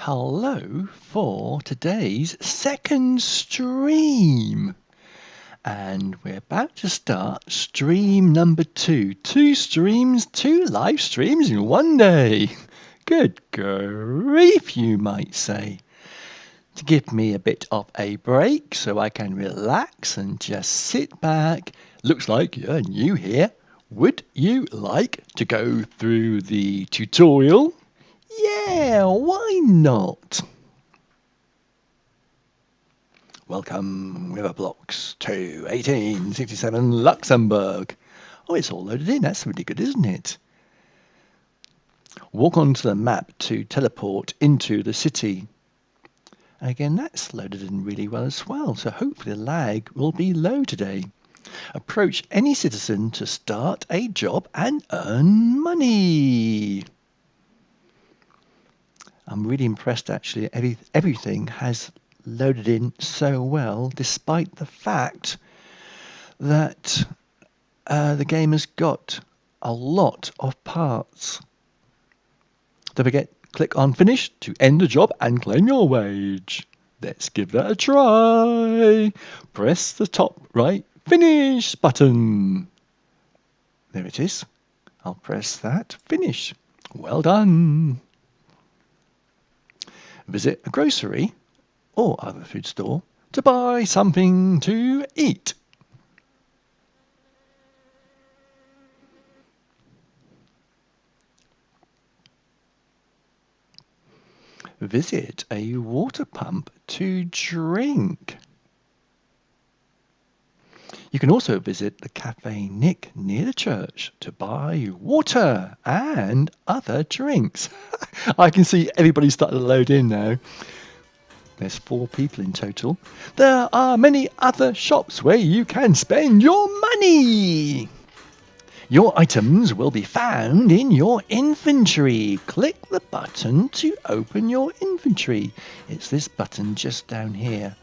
hello for today's second stream. And we're about to start stream number 2. 2 streams, 2 live streams in one day. Good grief, you might say. To give me a bit of a break so I can relax and just sit back. Looks like you're new here. Would you like to go through the tutorial? Yeah, why not? Welcome, Roblox to 1867 Luxembourg. Oh, it's all loaded in. That's really good, isn't it? Walk onto the map to teleport into the city. Again, that's loaded in really well as well, so hopefully the lag will be low today. Approach any citizen to start a job and earn money. I'm really impressed actually. Everything has loaded in so well, despite the fact that the game has got a lot of parts. Don't forget, click on finish to end the job and claim your wage. Let's give that a try. Press the top right finish button. There it is. I'll press that finish. Well done. Visit a grocery or other food store to buy something to eat. Visit a water pump to drink. You can also visit the Cafe Nick near the church to buy water and other drinks. I can see everybody starting to load in now. There's 4 people in total. There are many other shops where you can spend your money. Your items will be found in your inventory. Click the button to open your inventory. It's this button just down here.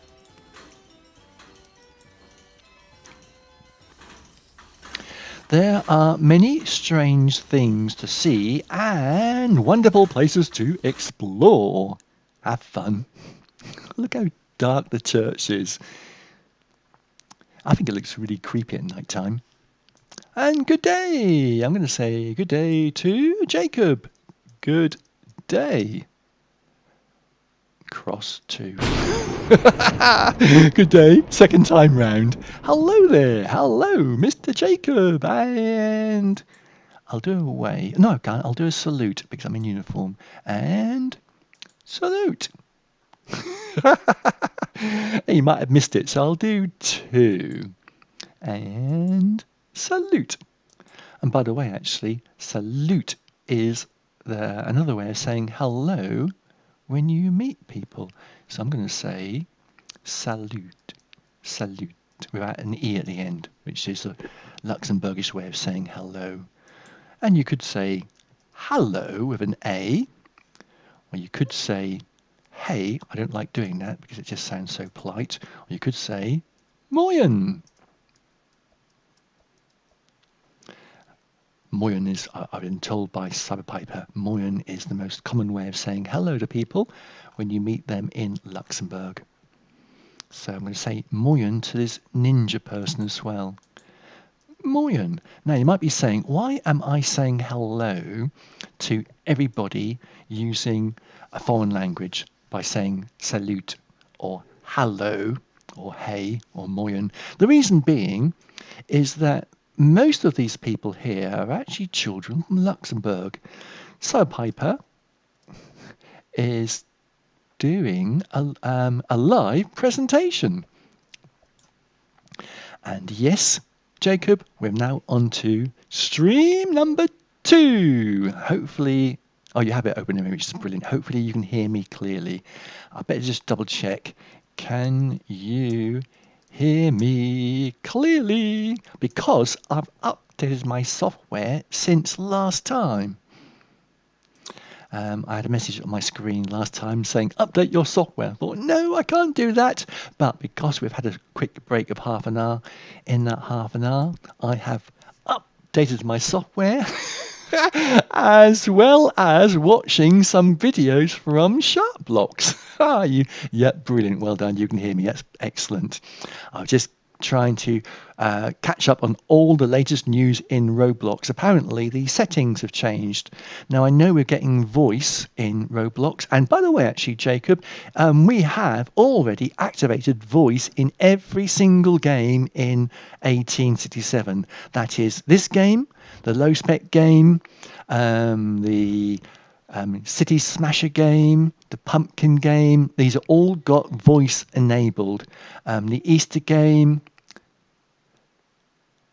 There are many strange things to see and wonderful places to explore. Have fun. Look how dark the church is. I think it looks really creepy at night time. And good day. I'm going to say good day to Jacob. Good day. Cross 2. Good day. Second time round. Hello there. Hello, Mr. Jacob. And I'll do a wave. No, I can't. I'll do a salute because I'm in uniform. And salute. You might have missed it, so I'll do 2. And salute. And by the way, actually, salute is another way of saying hello when you meet people. So I'm going to say salute, salute, without an E at the end, which is a Luxembourgish way of saying hello. And you could say hello with an A, or you could say hey. I don't like doing that because it just sounds so polite. Or you could say moyen. Moyen is, I've been told by Cyberpiper, moyen is the most common way of saying hello to people when you meet them in Luxembourg. So I'm going to say moyen to this ninja person as well. Moyen. Now you might be saying, why am I saying hello to everybody using a foreign language by saying salute or hello or hey or moyen? The reason being is that most of these people here are actually children from Luxembourg. Cyberpiper is doing a live presentation. And yes, Jacob, we're now on to stream number 2. Hopefully, oh, you have it open, which is brilliant. Hopefully you can hear me clearly. I better just double check. Can you hear me clearly? Because I've updated my software since last time. I had a message on my screen last time saying update your software. I thought, no, I can't do that. But because we've had a quick break of half an hour, in that half an hour I have updated my software as well as watching some videos from Sharpblocks. Yeah, brilliant. Well done. You can hear me. That's excellent. I was just trying to catch up on all the latest news in Roblox. Apparently, the settings have changed. Now, I know we're getting voice in Roblox. And by the way, actually, Jacob, we have already activated voice in every single game in 1867. That is this game, the low spec game, the City Smasher game, the Pumpkin game. These are all got voice enabled. The Easter game,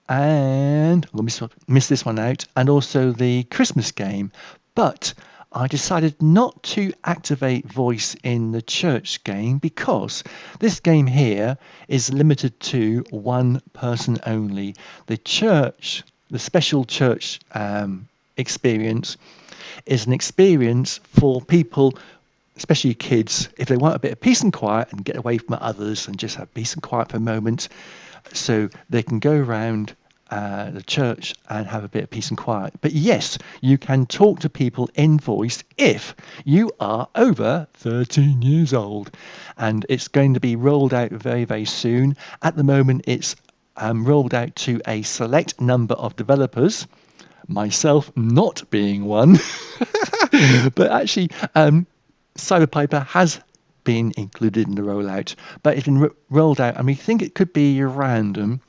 and we'll miss this one out, and also the Christmas game. But I decided not to activate voice in the church game because this game here is limited to one person only. The church, the special church experience, is an experience for people, especially kids, if they want a bit of peace and quiet and get away from others and just have peace and quiet for a moment, so they can go around the church and have a bit of peace and quiet. But yes, you can talk to people in voice if you are over 13 years old, and it's going to be rolled out very, very soon. At the moment, it's rolled out to a select number of developers, myself not being one. But actually, cyberpiper has been included in the rollout, but it's been rolled out, and we think it could be random,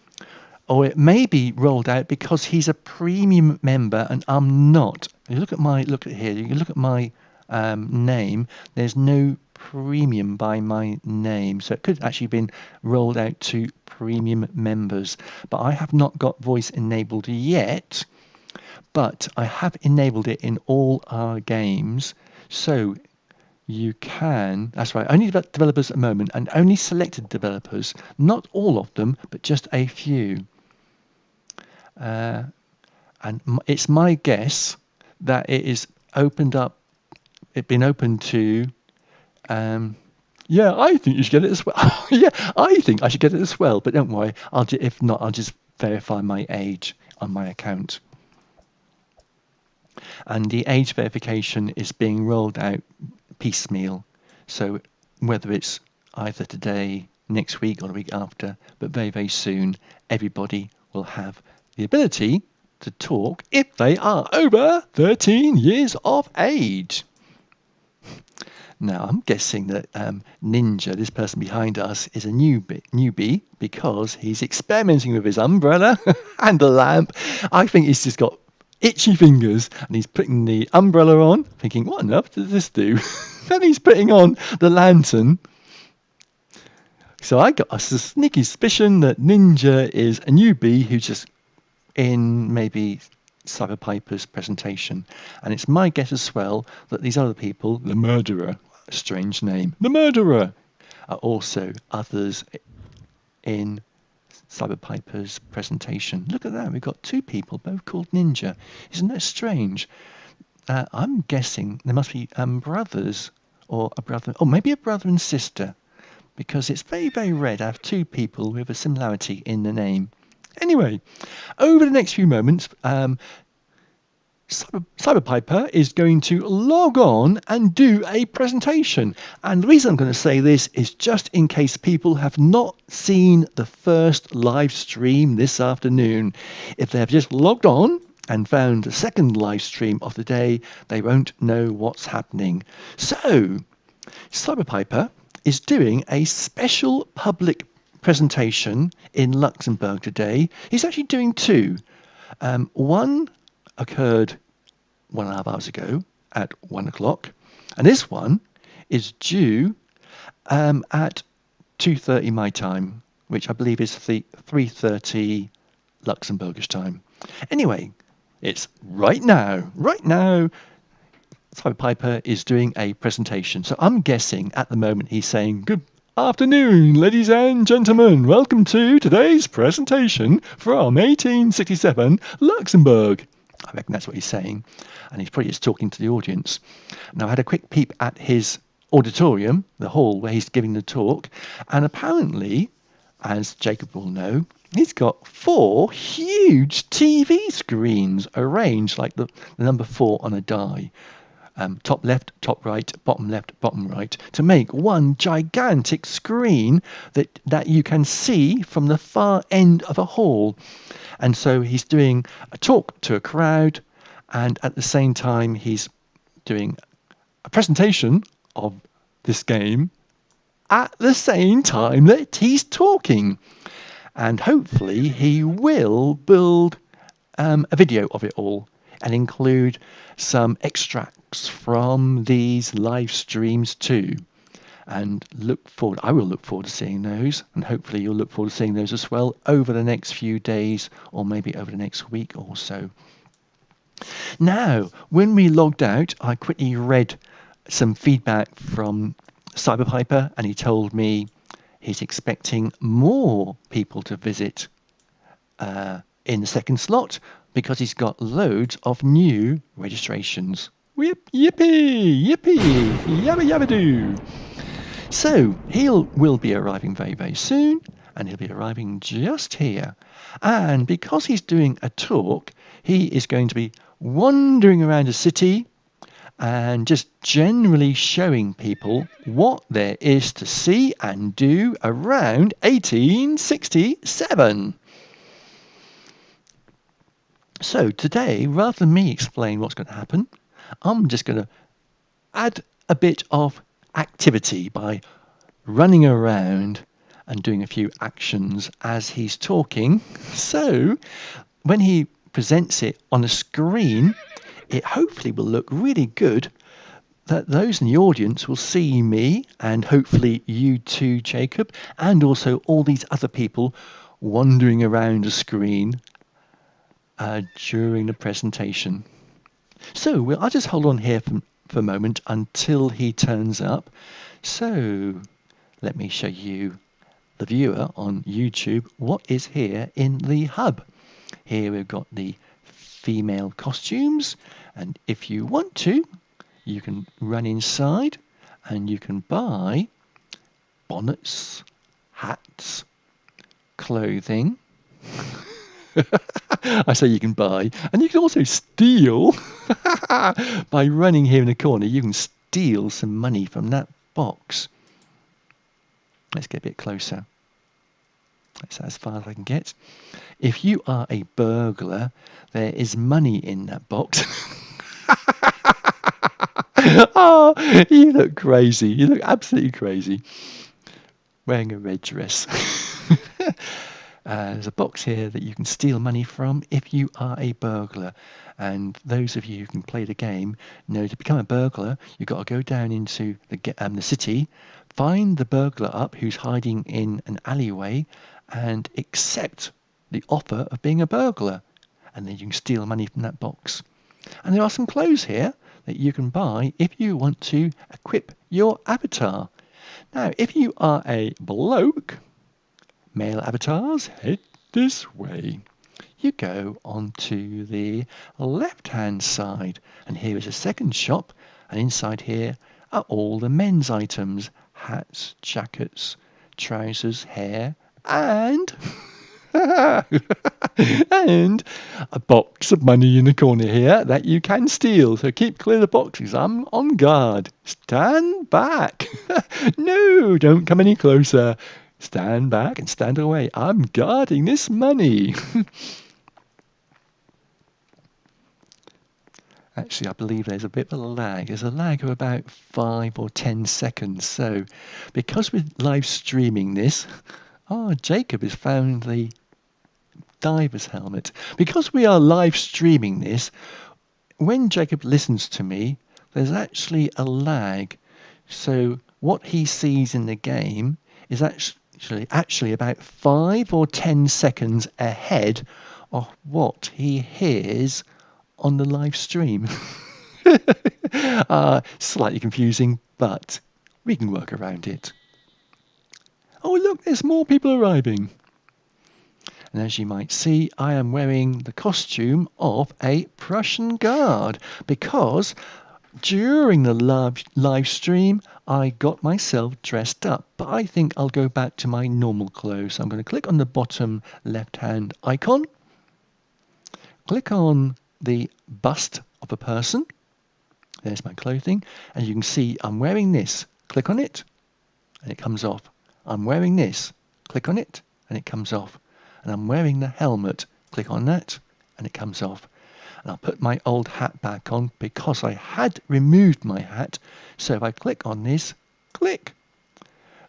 or it may be rolled out because he's a premium member and I'm not. You look at here. You look at my name. There's no premium by my name, so it could actually have been rolled out to premium members. But I have not got voice enabled yet. But I have enabled it in all our games, so you can, that's right, only developers at the moment, and only selected developers, not all of them, but just a few. And it's my guess that it is opened up, it's been opened to, yeah, I think you should get it as well. Yeah, I think I should get it as well, but don't worry, if not, I'll just verify my age on my account. And the age verification is being rolled out piecemeal. So whether it's either today, next week, or the week after, but very, very soon, everybody will have the ability to talk if they are over 13 years of age. Now, I'm guessing that Ninja, this person behind us, is a newbie because he's experimenting with his umbrella and the lamp. I think he's just got itchy fingers and he's putting the umbrella on, thinking, what on earth does this do? Then he's putting on the lantern. So I got a sneaky suspicion that Ninja is a newbie who's just in maybe cyberpiper's presentation. And it's my guess as well that these other people, the murderer, a strange name, the murderer, are also others in cyberpiper's presentation. Look at that, we've got two people both called Ninja. Isn't that strange? I'm guessing there must be brothers, or a brother, or maybe a brother and sister, because it's very, very rare to have two people with a similarity in the name. Anyway, over the next few moments, cyberpiper is going to log on and do a presentation. And the reason I'm going to say this is just in case people have not seen the first live stream this afternoon. If they have just logged on and found the second live stream of the day, they won't know what's happening. So, cyberpiper is doing a special public presentation in Luxembourg today. He's actually doing two. One occurred 1.5 hours ago at 1 o'clock, and this one is due at 2:30 my time, which I believe is 3:30 Luxembourgish time. Anyway, it's right now. cyberpiper is doing a presentation, so I'm guessing at the moment he's saying, good afternoon, ladies and gentlemen. Welcome to today's presentation from 1867 Luxembourg. I reckon that's what he's saying, and he's probably just talking to the audience. Now, I had a quick peep at his auditorium, the hall where he's giving the talk, and apparently as Jacob will know, he's got 4 huge TV screens arranged like the number 4 on a die. Top left, top right, bottom left, bottom right, to make one gigantic screen that you can see from the far end of a hall. And so he's doing a talk to a crowd, and at the same time he's doing a presentation of this game at the same time that he's talking. And hopefully he will build a video of it all and include some extracts from these live streams too. And I will look forward to seeing those, and hopefully you'll look forward to seeing those as well over the next few days, or maybe over the next week or so. Now, when we logged out, I quickly read some feedback from Cyberpiper, and he told me he's expecting more people to visit in the second slot because he's got loads of new registrations. Yippee, yippee, yabba yabba doo. So will be arriving very, very soon, and he'll be arriving just here. And because he's doing a talk, he is going to be wandering around the city and just generally showing people what there is to see and do around 1867. So today, rather than me explain what's going to happen, I'm just going to add a bit of activity by running around and doing a few actions as he's talking. So when he presents it on a screen, it hopefully will look really good, that those in the audience will see me, and hopefully you too, Jacob, and also all these other people wandering around the screen during the presentation. So I'll just hold on here for a moment until he turns up. So let me show you, the viewer on YouTube, what is here in the hub. Here we've got the female costumes, and if you want to, you can run inside and you can buy bonnets, hats, clothing. I say you can buy, and you can also steal. By running here in the corner, you can steal some money from that box. Let's get a bit closer. That's as far as I can get. If you are a burglar, there is money in that box. Oh, you look crazy. You look absolutely crazy. Wearing a red dress. There's a box here that you can steal money from if you are a burglar. And those of you who can play the game know to become a burglar, you've got to go down into the city, find the burglar up who's hiding in an alleyway, and accept the offer of being a burglar. And then you can steal money from that box. And there are some clothes here that you can buy if you want to equip your avatar. Now, if you are a bloke, male avatars, head this way. You go onto the left-hand side, and here is a second shop, and inside here are all the men's items: hats, jackets, trousers, hair, and and a box of money in the corner here that you can steal. So keep clear of the boxes. I'm on guard. Stand back. No, don't come any closer. Stand back and stand away. I'm guarding this money. Actually, I believe there's a bit of a lag. There's a lag of about 5 or 10 seconds. So because we're live streaming this, Jacob has found the diver's helmet. Because we are live streaming this, when Jacob listens to me, there's actually a lag. So what he sees in the game is actually about 5 or 10 seconds ahead of what he hears on the live stream. Slightly confusing, but we can work around it. Oh, look, there's more people arriving. And as you might see, I am wearing the costume of a Prussian guard because During the live stream, I got myself dressed up, but I think I'll go back to my normal clothes. So I'm going to click on the bottom left-hand icon, click on the bust of a person. There's my clothing, and you can see I'm wearing this. Click on it, and it comes off. I'm wearing this. Click on it, and it comes off. And I'm wearing the helmet. Click on that, and it comes off. And I'll put my old hat back on because I had removed my hat. So if I click on this, click.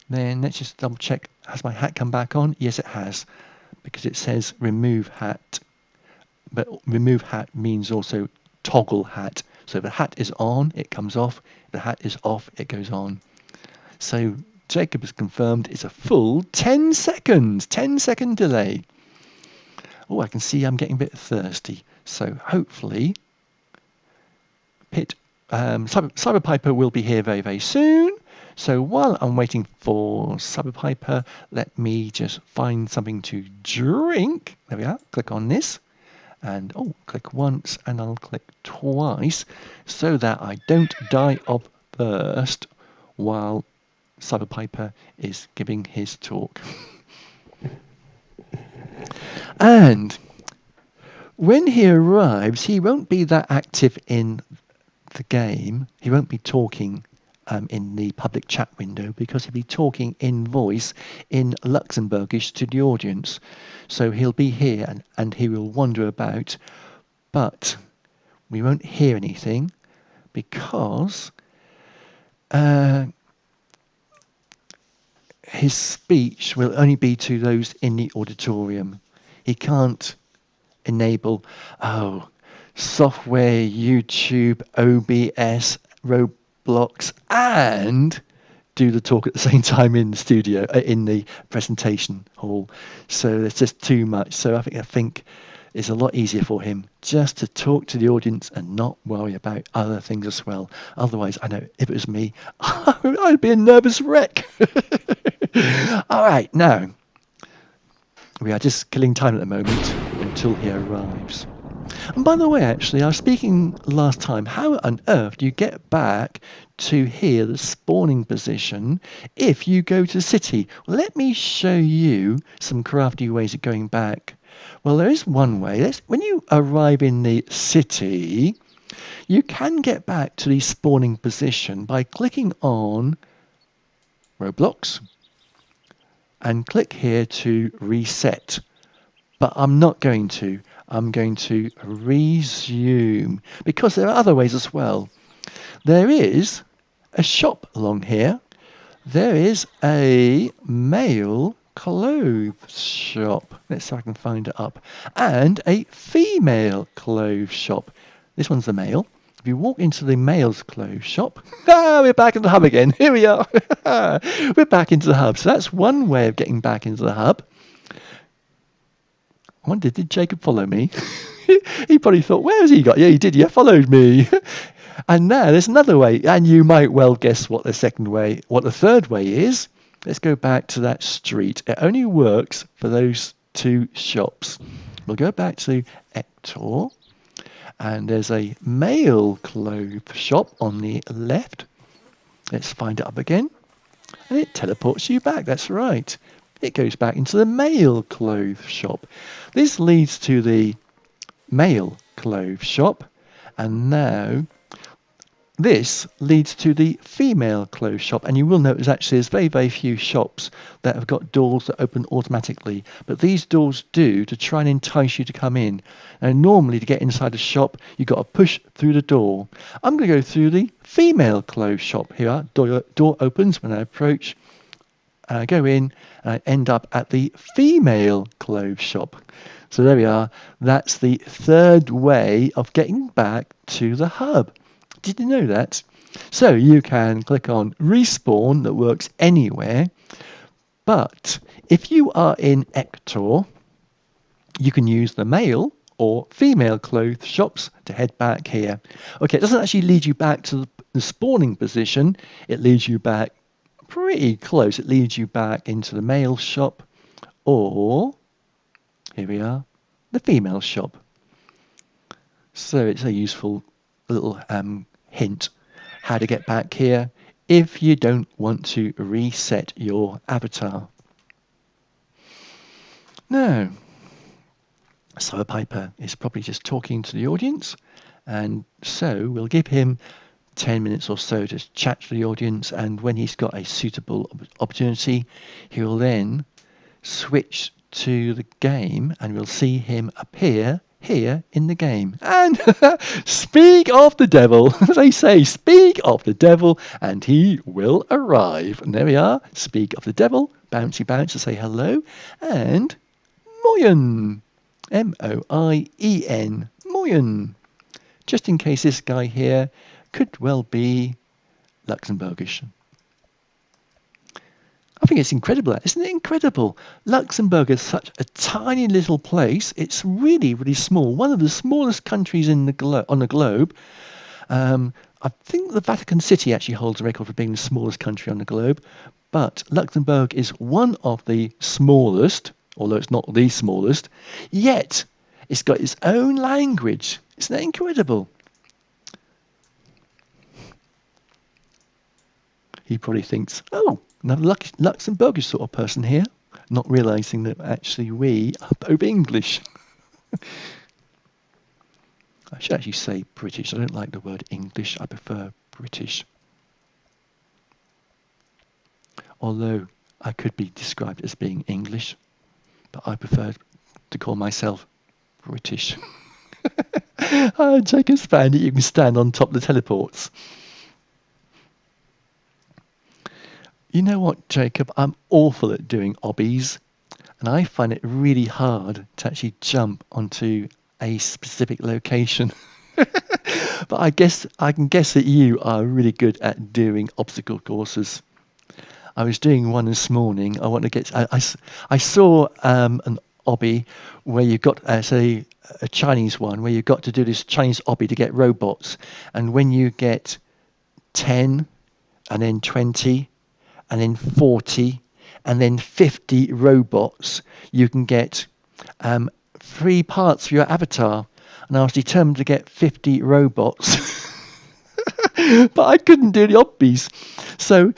Then let's just double check. Has my hat come back on? Yes, it has, because it says remove hat. But remove hat means also toggle hat. So if the hat is on, it comes off. If the hat is off, it goes on. So Jacob has confirmed it's a full 10 seconds, 10-second delay. Oh, I can see I'm getting a bit thirsty. So hopefully, cyberpiper will be here very, very soon. So while I'm waiting for cyberpiper, let me just find something to drink. There we are. Click on this. And click once and I'll click twice so that I don't die of thirst while cyberpiper is giving his talk. And when he arrives, he won't be that active in the game. He won't be talking in the public chat window because he'll be talking in voice in Luxembourgish to the audience. So he'll be here and he will wander about, but we won't hear anything because his speech will only be to those in the auditorium. He can't enable, software, YouTube, OBS, Roblox, and do the talk at the same time in the studio, in the presentation hall. So it's just too much. So I think it's a lot easier for him just to talk to the audience and not worry about other things as well. Otherwise, I know if it was me, I'd be a nervous wreck. All right, now we are just killing time at the moment until he arrives. And by the way, actually, I was speaking last time, how on earth do you get back to here, the spawning position, if you go to the city? Well, let me show you some crafty ways of going back. Well, there is one way. When you arrive in the city, you can get back to the spawning position by clicking on Roblox and click here to reset. But I'm not going to. I'm going to resume because there are other ways as well. There is a shop along here. There is a male clothes shop. Let's see if I can find it up. And a female clothes shop. This one's the male. If you walk into the male's clothes shop, we're back in the hub again. Here we are. We're back into the hub. So that's one way of getting back into the hub. I wonder, did Jacob follow me? He probably thought, where has he got? Yeah, he did. Yeah, followed me. And now there's another way. And you might well guess what the third way is. Let's go back to that street. It only works for those two shops. We'll go back to Hector. And there's a male clothes shop on the left. Let's find it up again. And it teleports you back. That's right. It goes back into the male clothes shop. This leads to the male clothes shop, and now this leads to the female clothes shop. And you will notice actually there's very, very few shops that have got doors that open automatically, but these doors do to try and entice you to come in. And normally to get inside a shop, you've got to push through the door. I'm going to go through the female clothes shop. Here, door opens when I approach. I go in and I end up at the female clothes shop. So there we are. That's the third way of getting back to the hub. Did you know that? So you can click on respawn, that works anywhere. But if you are in Hector, you can use the male or female clothes shops to head back here. Okay, it doesn't actually lead you back to the spawning position. It leads you back pretty close. It leads you back into the male shop, or here we are, the female shop. So it's a useful little hint how to get back here if you don't want to reset your avatar. Now, Cyberpiper is probably just talking to the audience, and so we'll give him 10 minutes or so to chat to the audience, and when he's got a suitable opportunity, he will then switch to the game and we'll see him appear here in the game. And speak of the devil, they say, speak of the devil, and he will arrive. And there we are, speak of the devil, bouncy bounce to say hello, and Moyen, Moien, Moyen. Just in case this guy here could well be Luxembourgish. I think it's incredible, isn't it incredible? Luxembourg is such a tiny little place. It's really, really small. One of the smallest countries in the on the globe. I think the Vatican City actually holds a record for being the smallest country on the globe. But Luxembourg is one of the smallest, although it's not the smallest. Yet, it's got its own language. Isn't that incredible? He probably thinks, oh, another Luxembourgish sort of person here, not realising that actually we are both English. I should actually say British. I don't like the word English. I prefer British. Although I could be described as being English, but I prefer to call myself British. Jacob's found that you can stand on top of the teleports. You know what, Jacob? I'm awful at doing obbies, and I find it really hard to actually jump onto a specific location. But I can guess that you are really good at doing obstacle courses. I was doing one this morning. I saw an obby where you got say a Chinese one where you got to do this Chinese obby to get robots, and when you get 10 and then 20 and then 40 and then 50 robots, you can get 3 parts for your avatar. And I was determined to get 50 robots. But I couldn't do the obbies. So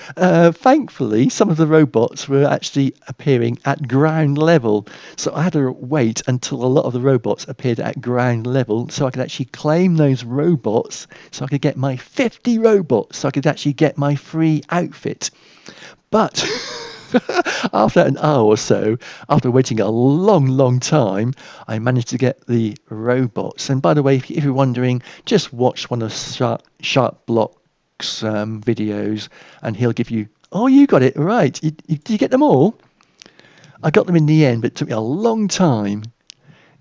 thankfully, some of the robots were actually appearing at ground level. So I had to wait until a lot of the robots appeared at ground level so I could actually claim those robots, so I could get my 50 robots, so I could actually get my free outfit. But after an hour or so, after waiting a long, long time, I managed to get the robots. And by the way, if you're wondering, just watch one of Sharp Block's videos, and he'll give you, oh, you got it, right. Did you get them all? I got them in the end, but it took me a long time.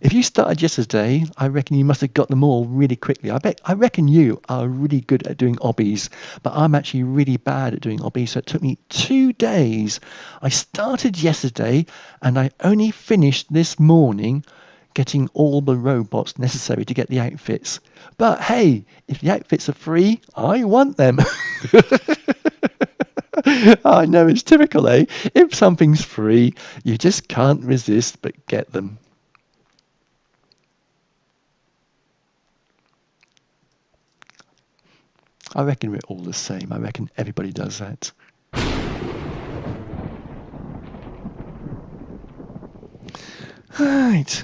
If you started yesterday, I reckon you must have got them all really quickly. I reckon you are really good at doing obbies, but I'm actually really bad at doing obbies, so it took me 2 days. I started yesterday, and I only finished this morning getting all the robots necessary to get the outfits. But hey, if the outfits are free, I want them. I know, it's typical, eh? If something's free, you just can't resist but get them. I reckon we're all the same. I reckon everybody does that. Right.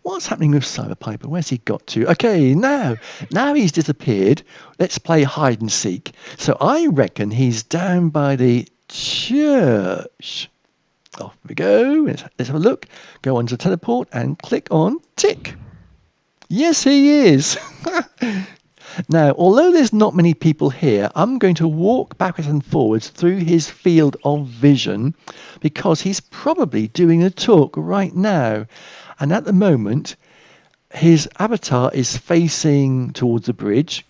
What's happening with Cyberpiper? Where's he got to? Okay, now he's disappeared. Let's play hide and seek. So I reckon he's down by the church. Off we go. Let's have a look. Go on to teleport and click on tick. Yes, he is. Now, although there's not many people here, I'm going to walk backwards and forwards through his field of vision because he's probably doing a talk right now. And at the moment, his avatar is facing towards the bridge,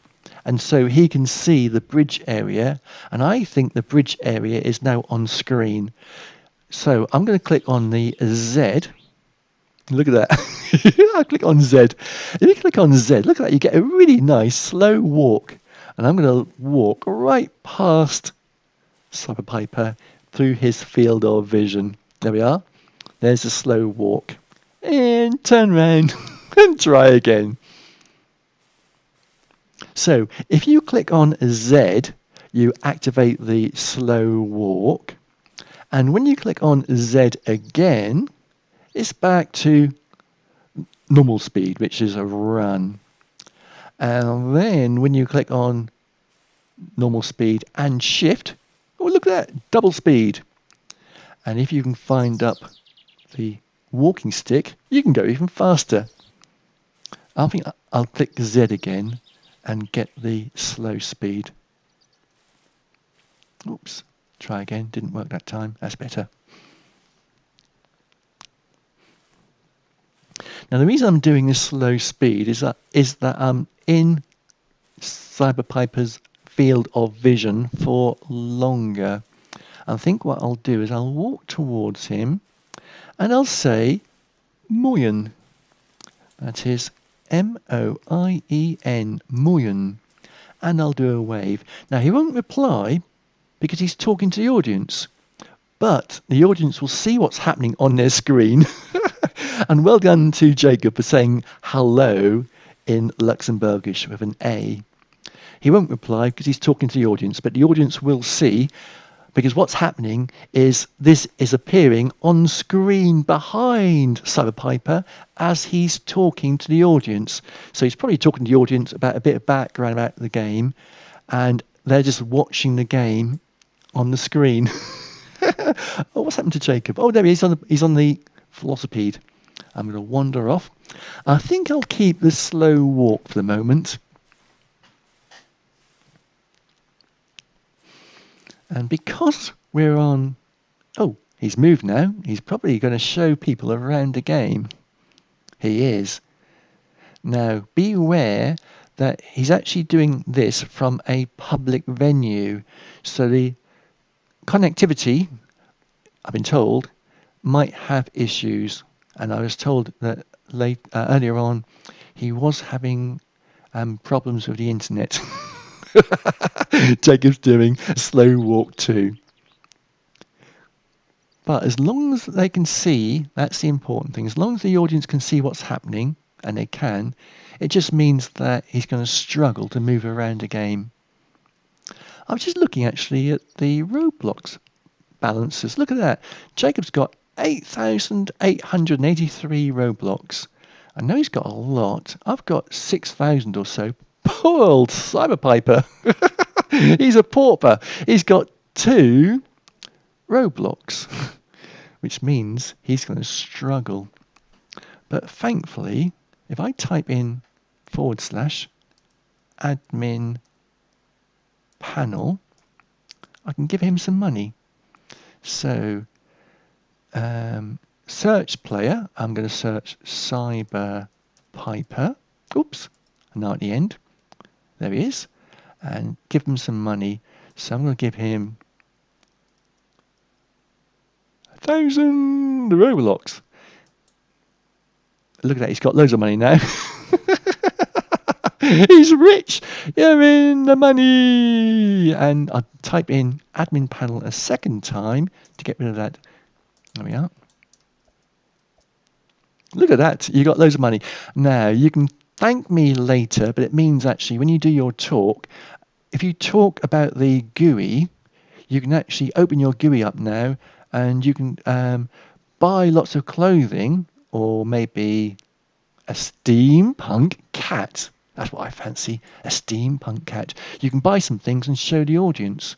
and so he can see the bridge area. And I think the bridge area is now on screen. So I'm going to click on the Z. Look at that. I click on Z. If you click on Z, look at that. You get a really nice slow walk. And I'm going to walk right past Cyberpiper through his field of vision. There we are. There's a slow walk. And turn around and try again. So if you click on Z, you activate the slow walk. And when you click on Z again, it's back to normal speed, which is a run. And then when you click on normal speed and shift, oh, look at that, double speed. And if you can find up the walking stick, you can go even faster. I think I'll click Z again and get the slow speed. Oops, try again, didn't work that time, that's better. Now the reason I'm doing this slow speed is that I'm in cyberpiper's field of vision for longer. I think what I'll do is I'll walk towards him and I'll say Moyen. That is M-O-I-E-N, Moyen. And I'll do a wave. Now he won't reply because he's talking to the audience, but the audience will see what's happening on their screen. And well done to Jacob for saying hello in Luxembourgish with an A. He won't reply because he's talking to the audience, but the audience will see, because what's happening is this is appearing on screen behind cyberpiper as he's talking to the audience. So he's probably talking to the audience about a bit of background about the game, and they're just watching the game on the screen. Oh, what's happened to Jacob? Oh, there he is. He's on the velocipede. I'm going to wander off. I think I'll keep the slow walk for the moment. And because we're on... Oh, he's moved now. He's probably going to show people around the game. He is. Now, beware that he's actually doing this from a public venue. So the connectivity, I've been told, might have issues. And I was told that earlier on he was having problems with the internet. Jacob's doing a slow walk too. But as long as they can see, that's the important thing. As long as the audience can see what's happening, and they can, it just means that he's going to struggle to move around a game. I was just looking actually at the Roblox balances. Look at that. Jacob's got 8,883 Roblox. I know he's got a lot. I've got 6,000 or so. Poor old cyberpiper. He's a pauper. He's got 2 Roblox, which means he's going to struggle. But thankfully, if I type in /admin panel, I can give him some money. So search player, I'm going to search cyberpiper. Oops, now at the end. There he is. And give him some money. So I'm going to give him 1,000 Roblox. Look at that, he's got loads of money now. He's rich. You're in the money. And I'll type in admin panel a second time to get rid of that. There we are. Look at that. You got loads of money. Now, you can thank me later, but it means actually when you do your talk, if you talk about the GUI, you can actually open your GUI up now and you can buy lots of clothing, or maybe a steampunk cat. That's what I fancy, a steampunk cat. You can buy some things and show the audience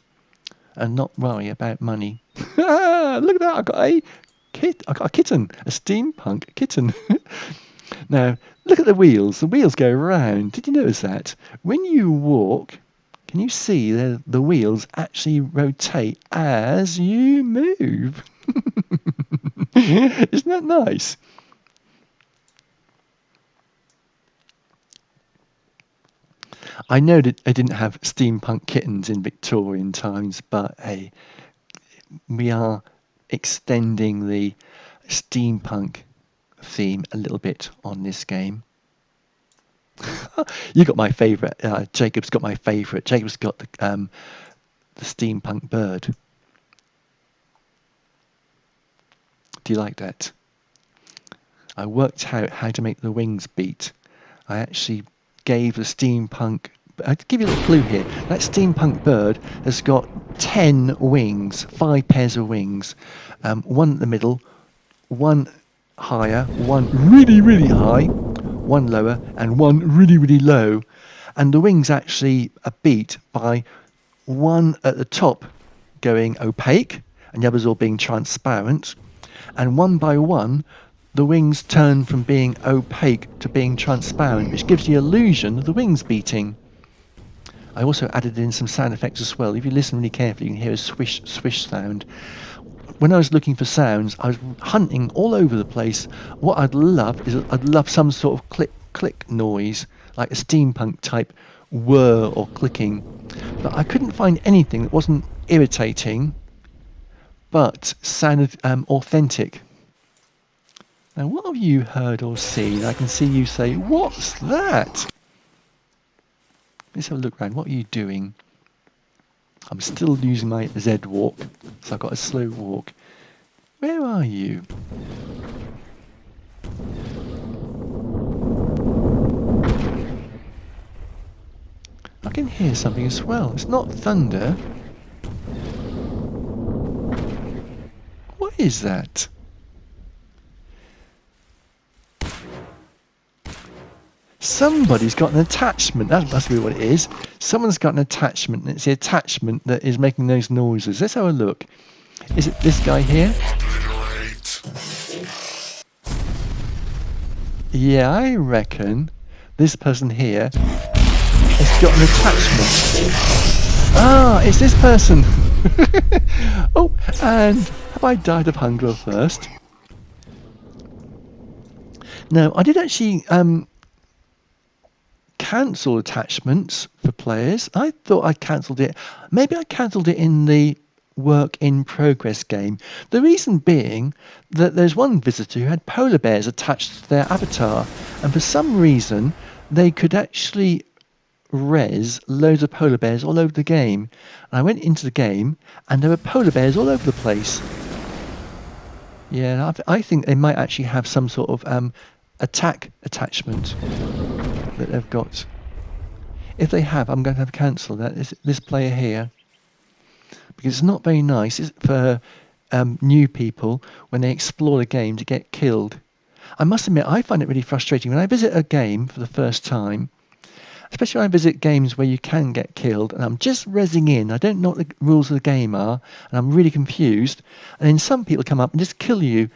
and not worry about money. Look at that, I got a kitten, a steampunk kitten. Now, look at the wheels. The wheels go around. Did you notice that? When you walk, can you see the wheels actually rotate as you move? Isn't that nice? I know that I didn't have steampunk kittens in Victorian times, but hey, we are extending the steampunk theme a little bit on this game. You got my favourite. Jacob's got my favourite. Jacob's got the steampunk bird. Do you like that? I worked out how to make the wings beat. I actually gave the steampunk I'll give you a little clue here. That steampunk bird has got 10 wings, 5 pairs of wings. One in the middle, one higher, one really, really high, one lower, and one really, really low. And the wings actually are beat by one at the top going opaque, and the others all being transparent. And one by one, the wings turn from being opaque to being transparent, which gives the illusion of the wings beating. I also added in some sound effects as well. If you listen really carefully, you can hear a swish, swish sound. When I was looking for sounds, I was hunting all over the place. What I'd love some sort of click noise, like a steampunk type whir or clicking. But I couldn't find anything that wasn't irritating, but sounded authentic. Now, what have you heard or seen? I can see you say, "What's that?" Let's have a look around. What are you doing? I'm still using my Z walk, so I've got a slow walk. Where are you? I can hear something as well. It's not thunder. What is that? Somebody's got an attachment. That must be what it is. Someone's got an attachment, and it's the attachment that is making those noises. Let's have a look. Is it this guy here? Yeah, I reckon this person here has got an attachment. Ah, it's this person. Oh, and have I died of hunger or thirst? No, I did actually cancel attachments for players. I thought I cancelled it. Maybe I cancelled it in the work in progress game. The reason being that there's one visitor who had polar bears attached to their avatar, and for some reason they could actually res loads of polar bears all over the game. And I went into the game and there were polar bears all over the place. Yeah, I think they might actually have some sort of attack attachment that they've got. If they have, I'm going to have to cancel that. This player here, because it's not very nice for new people when they explore the game to get killed. I must admit, I find it really frustrating when I visit a game for the first time, especially when I visit games where you can get killed, and I'm just rezzing in. I don't know what the rules of the game are, and I'm really confused. And then some people come up and just kill you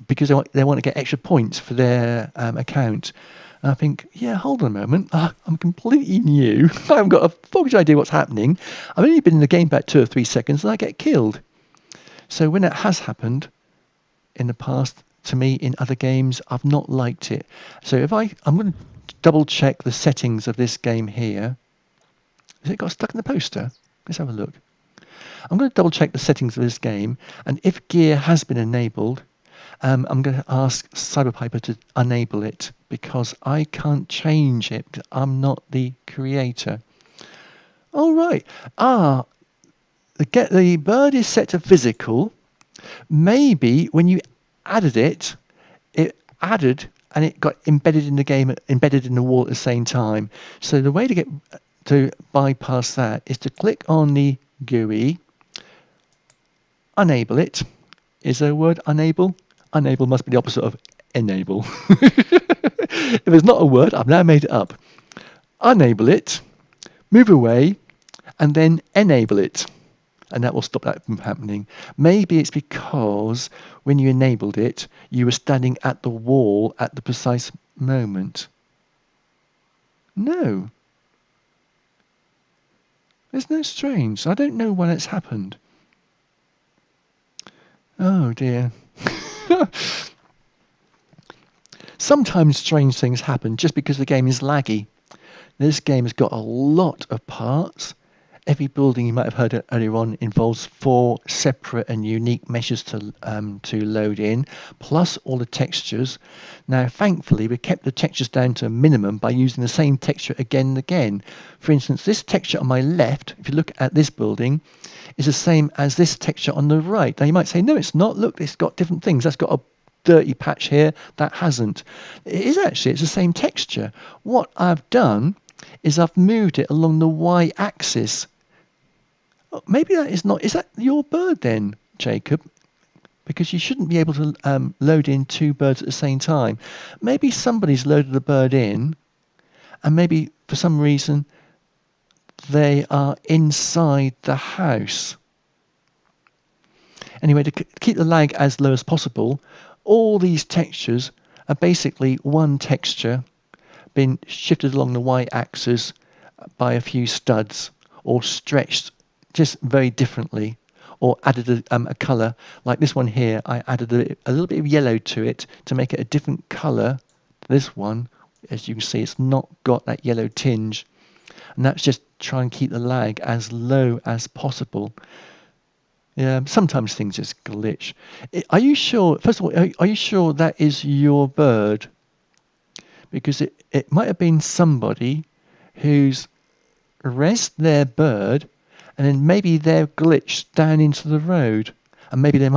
because they want to get extra points for their account. And I think, yeah, hold on a moment. I'm completely new. I haven't got a fucking idea what's happening. I've only been in the game about 2 or 3 seconds and I get killed. So when it has happened in the past to me in other games, I've not liked it. So I'm going to double check the settings of this game here. Has it got stuck in the poster? Let's have a look. I'm going to double check the settings of this game, and if gear has been enabled, I'm going to ask cyberpiper to enable it because I can't change it. I'm not the creator. All right. The bird is set to physical. Maybe when you added it, it added and it got embedded in the game, embedded in the wall at the same time. So the way to bypass that is to click on the GUI, enable it. Is there a word enable? Enable must be the opposite of enable. If there's not a word, I've now made it up. Enable it, move away, and then enable it. And that will stop that from happening. Maybe it's because when you enabled it, you were standing at the wall at the precise moment. No. There's no strange. I don't know why it's happened. Oh dear. Sometimes strange things happen just because the game is laggy. This game has got a lot of parts. Every building you might have heard earlier on involves 4 separate and unique meshes to load in, plus all the textures. Now, thankfully, we kept the textures down to a minimum by using the same texture again and again. For instance, this texture on my left, if you look at this building, is the same as this texture on the right. Now, you might say, no, it's not. Look, it's got different things. That's got a dirty patch here. That hasn't. It is actually, it's the same texture. What I've done is I've moved it along the y-axis. Oh, maybe that is not... Is that your bird then, Jacob? Because you shouldn't be able to load in two birds at the same time. Maybe somebody's loaded the bird in, and maybe for some reason they are inside the house. Anyway, to keep the lag as low as possible, all these textures are basically one texture been shifted along the y-axis by a few studs, or stretched just very differently, or added a colour. Like this one here, I added a little bit of yellow to it to make it a different colour. This one, as you can see, it's not got that yellow tinge, and that's just try and keep the lag as low as possible. Yeah, sometimes things just glitch. Are you sure, first of all, are you sure that is your bird? Because it might have been somebody who's rest their bird, and then maybe they're glitched down into the road, and maybe they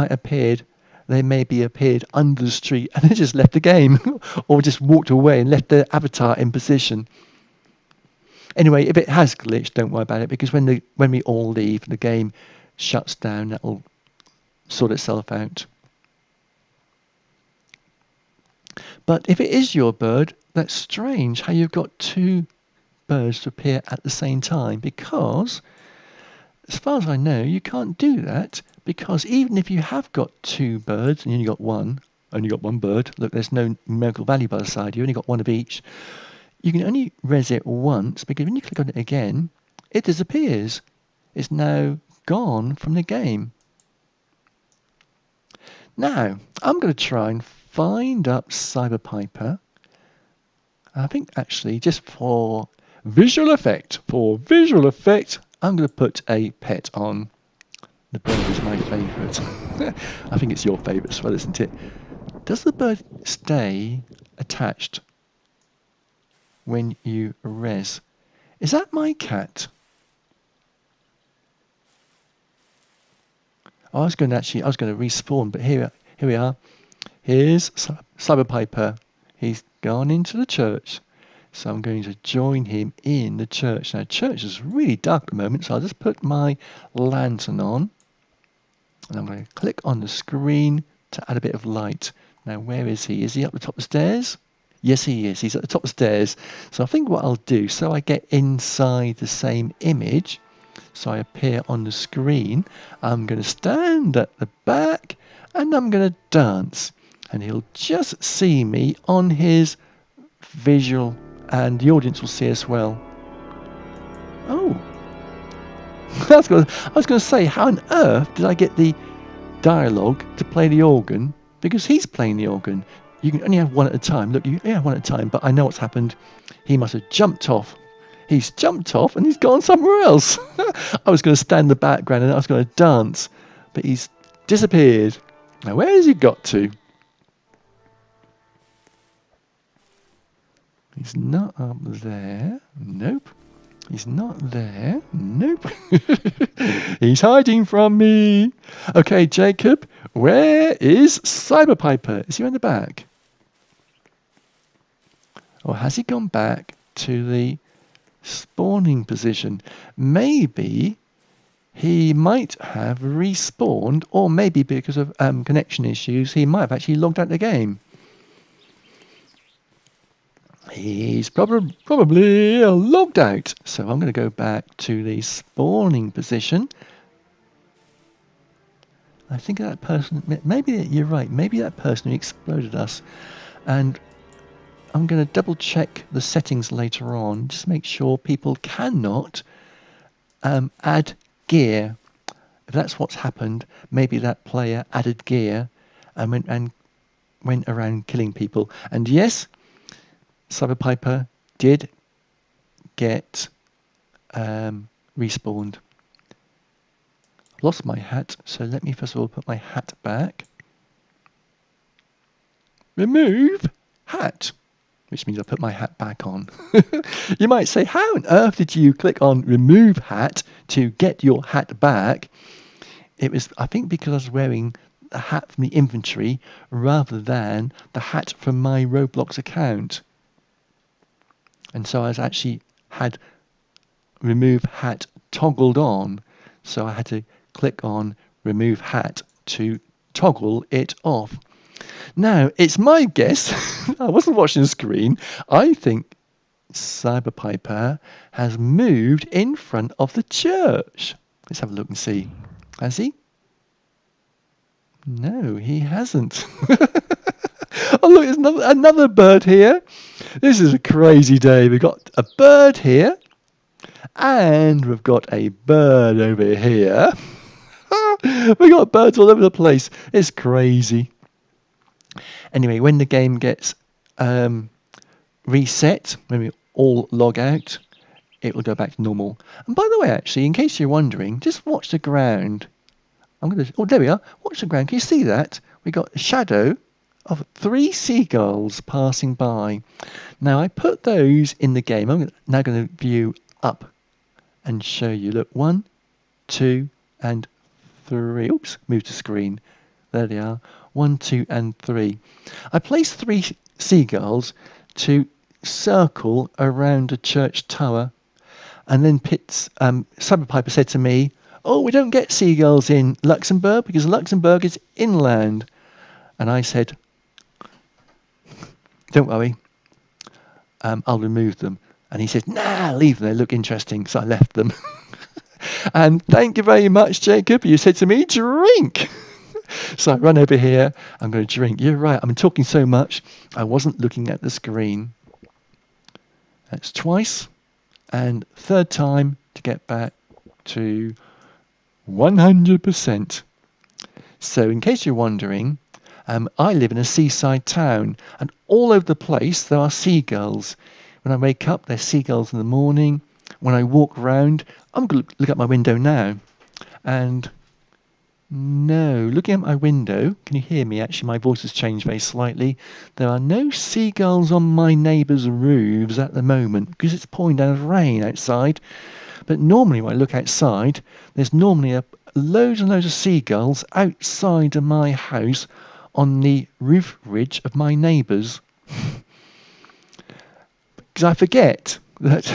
maybe appeared under the street and they just left the game, or just walked away and left their avatar in position. Anyway, if it has glitched, don't worry about it, because when we all leave, the game shuts down. That'll sort itself out. But if it is your bird, that's strange how you've got two birds to appear at the same time, because as far as I know, you can't do that, because even if you have got two birds and you only got one bird, look, there's no numerical value by the side, you only got one of each, you can only res it once, because when you click on it again, it disappears. It's now gone from the game. Now, I'm going to try and find up cyberpiper. I think actually just for visual effect, I'm going to put a pet on. The bird is my favourite. I think it's your favourite as well, isn't it? Does the bird stay attached when you res? Is that my cat? I was going to respawn, but here we are. Here's cyberpiper. He's gone into the church. So I'm going to join him in the church. Now, church is really dark at the moment, so I'll just put my lantern on. And I'm going to click on the screen to add a bit of light. Now, where is he? Is he up the top of the stairs? Yes, he is. He's at the top of the stairs. So I think what I'll do, so I get inside the same image, so I appear on the screen, I'm going to stand at the back and I'm going to dance. And he'll just see me on his visual, and the audience will see as well. Oh, I was going to say, how on earth did I get the dialogue to play the organ? Because he's playing the organ. You can only have one at a time. Look, you only have one at a time, but I know what's happened. He must have jumped off. He's jumped off and he's gone somewhere else. I was going to stand in the background and I was going to dance, but he's disappeared. Now, where has he got to? He's not up there. Nope. He's not there. Nope. He's hiding from me. Okay, Jacob, where is cyberpiper? Is he in the back? Or has he gone back to the spawning position? Maybe he might have respawned, or maybe because of connection issues, he might have actually logged out the game. He's probably logged out. So I'm going to go back to the spawning position. I think that person, maybe you're right, maybe that person who exploded us. And I'm going to double check the settings later on, just make sure people cannot add gear. If that's what's happened, maybe that player added gear and went around killing people. And yes, cyberpiper did get respawned. Lost my hat, so let me first of all put my hat back. Remove hat, which means I put my hat back on. You might say, how on earth did you click on remove hat to get your hat back? It was, I think, because I was wearing a hat from the inventory rather than the hat from my Roblox account. And so I was actually had remove hat toggled on, so I had to click on remove hat to toggle it off. Now, it's my guess, I wasn't watching the screen, I think Cyberpiper has moved in front of the church. Let's have a look and see. Has he? No, he hasn't. Oh, look, there's another bird here. This is a crazy day. We've got a bird here, and we've got a bird over here. We've got birds all over the place. It's crazy. Anyway, when the game gets reset, when we all log out, it will go back to normal. And by the way, actually, in case you're wondering, just watch the ground. Oh, there we are. Watch the ground. Can you see that? We got a shadow of 3 seagulls passing by. Now, I put those in the game. I'm now going to view up and show you. Look, 1, 2, and 3. Oops, move the screen. There they are. 1, 2, and 3. I placed 3 seagulls to circle around a church tower, and then Cyberpiper said to me, "Oh, we don't get seagulls in Luxembourg because Luxembourg is inland." And I said, "Don't worry, I'll remove them." And he said, "Nah, leave them, they look interesting." So I left them. And thank you very much, Jacob. You said to me, "Drink." So I run over here, I'm going to drink. You're right, I'm talking so much, I wasn't looking at the screen. That's twice, and third time to get back to 100%. So in case you're wondering, I live in a seaside town, and all over the place there are seagulls. When I wake up, there's seagulls in the morning. When I walk around, I'm going to look out my window now, and no, looking at my window, can you hear me? Actually, my voice has changed very slightly. There are no seagulls on my neighbours' roofs at the moment because it's pouring down rain outside. But normally when I look outside, there's normally loads and loads of seagulls outside of my house on the roof ridge of my neighbours. Because I forget that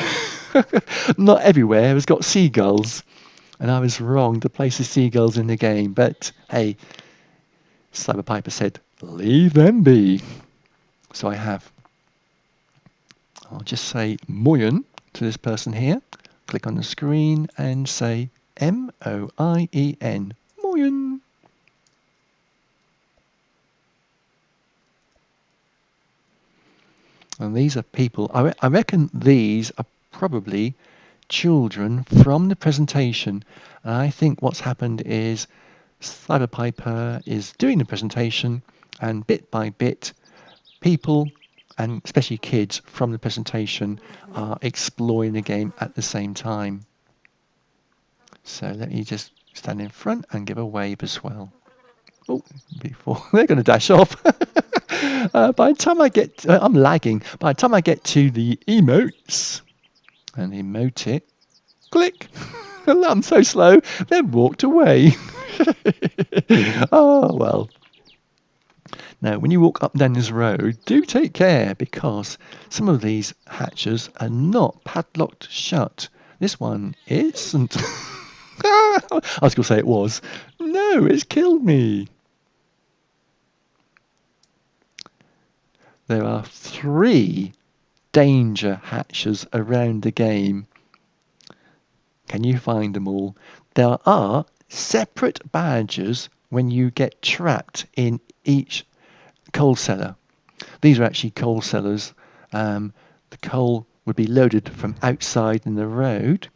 not everywhere has got seagulls. And I was wrong to place the seagulls in the game. But hey, Cyberpiper said, leave them be. So I have. I'll just say Moyen to this person here. Click on the screen and say M-O-I-E-N. Moyen. And these are people. I reckon these are probably children from the presentation, and I think what's happened is Cyberpiper is doing the presentation, and bit by bit people, and especially kids from the presentation, are exploring the game at the same time. So let me just stand in front and give a wave as well. Oh, before they're going to dash off. By the time I get, I'm lagging. By the time I get to the emotes and emote it, click. I'm so slow. They've walked away. Oh well. Now, when you walk up and down this road, do take care because some of these hatches are not padlocked shut. This one isn't. I was going to say it was. No, it's killed me. There are 3 danger hatches around the game. Can you find them all? There are separate badges when you get trapped in each coal cellar. These are actually coal cellars. The coal would be loaded from outside in the road.